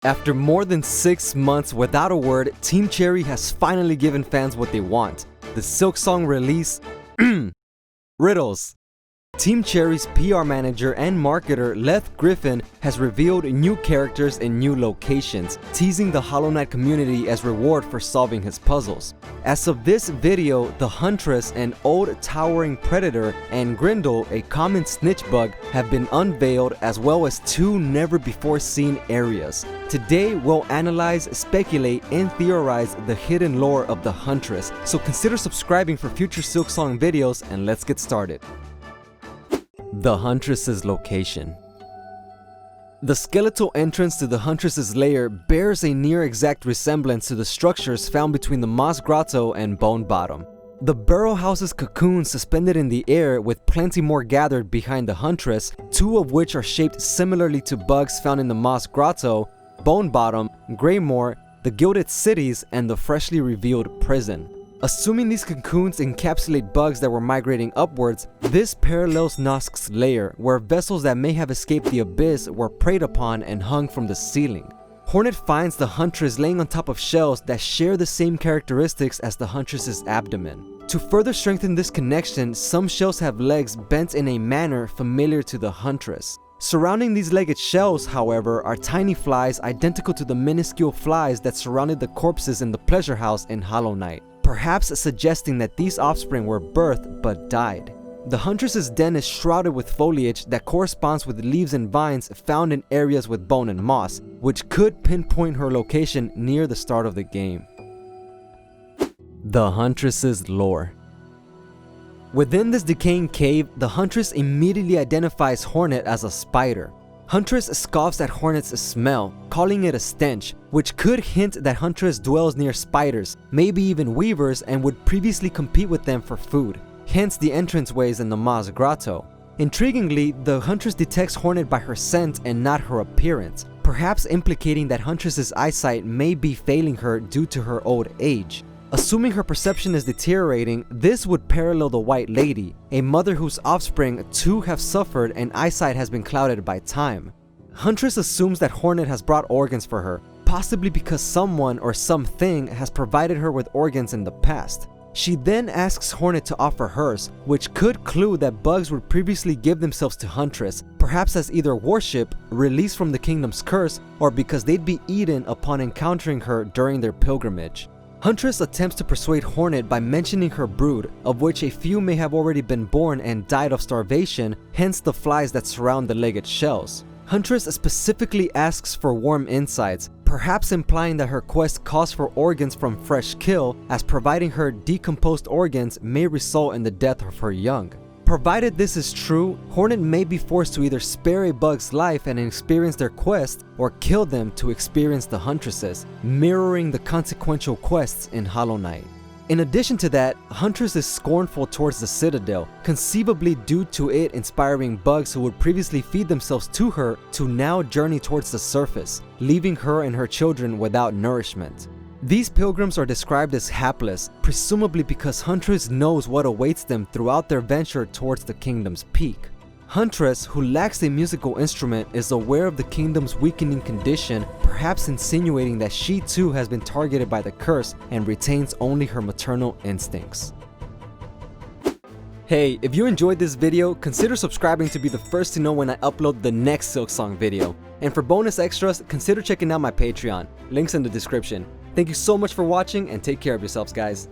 After more than 6 months without a word, Team Cherry has finally given fans what they want. The Silksong release, Riddles. Team Cherry's PR manager and marketer Leth Griffin has revealed new characters and new locations, teasing the Hollow Knight community as reward for solving his puzzles. As of this video, the Huntress, an old towering predator, and Grindle, a common snitch bug, have been unveiled, as well as 2 never-before-seen areas. Today, we'll analyze, speculate, and theorize the hidden lore of the Huntress, so consider subscribing for future Silksong videos, and let's get started. The Huntress's location. The skeletal entrance to the Huntress's lair bears a near-exact resemblance to the structures found between the Moss Grotto and Bone Bottom. The burrow houses cocoons suspended in the air, with plenty more gathered behind the Huntress, 2 of which are shaped similarly to bugs found in the Moss Grotto, Bone Bottom, Greymoor, the Gilded Cities, and the freshly revealed prison. Assuming these cocoons encapsulate bugs that were migrating upwards, this parallels Nosk's lair, where vessels that may have escaped the abyss were preyed upon and hung from the ceiling. Hornet finds the Huntress laying on top of shells that share the same characteristics as the Huntress's abdomen. To further strengthen this connection, some shells have legs bent in a manner familiar to the Huntress. Surrounding these legged shells, however, are tiny flies identical to the minuscule flies that surrounded the corpses in the pleasure house in Hollow Knight, perhaps suggesting that these offspring were birthed but died. The Huntress's den is shrouded with foliage that corresponds with leaves and vines found in areas with bone and moss, which could pinpoint her location near the start of the game. The Huntress's lore. Within this decaying cave, the Huntress immediately identifies Hornet as a spider. Huntress scoffs at Hornet's smell, calling it a stench, which could hint that Huntress dwells near spiders, maybe even weavers, and would previously compete with them for food, hence the entranceways in the Moss Grotto. Intriguingly, the Huntress detects Hornet by her scent and not her appearance, perhaps implicating that Huntress's eyesight may be failing her due to her old age. Assuming her perception is deteriorating, this would parallel the White Lady, a mother whose offspring too have suffered and eyesight has been clouded by time. Huntress assumes that Hornet has brought organs for her, possibly because someone or something has provided her with organs in the past. She then asks Hornet to offer hers, which could clue that bugs would previously give themselves to Huntress, perhaps as either worship, release from the kingdom's curse, or because they'd be eaten upon encountering her during their pilgrimage. Huntress attempts to persuade Hornet by mentioning her brood, of which a few may have already been born and died of starvation, hence the flies that surround the legged shells. Huntress specifically asks for warm insides, perhaps implying that her quest calls for organs from fresh kill, as providing her decomposed organs may result in the death of her young. Provided this is true, Hornet may be forced to either spare a bug's life and experience their quest, or kill them to experience the Huntress's, mirroring the consequential quests in Hollow Knight. In addition to that, Huntress is scornful towards the Citadel, conceivably due to it inspiring bugs who would previously feed themselves to her to now journey towards the surface, leaving her and her children without nourishment. These pilgrims are described as hapless, presumably because Huntress knows what awaits them throughout their venture towards the kingdom's peak. Huntress, who lacks a musical instrument, is aware of the kingdom's weakening condition, perhaps insinuating that she too has been targeted by the curse and retains only her maternal instincts. Hey, if you enjoyed this video, consider subscribing to be the first to know when I upload the next Silksong video. And for bonus extras, consider checking out my Patreon, links in the description. Thank you so much for watching and take care of yourselves, guys.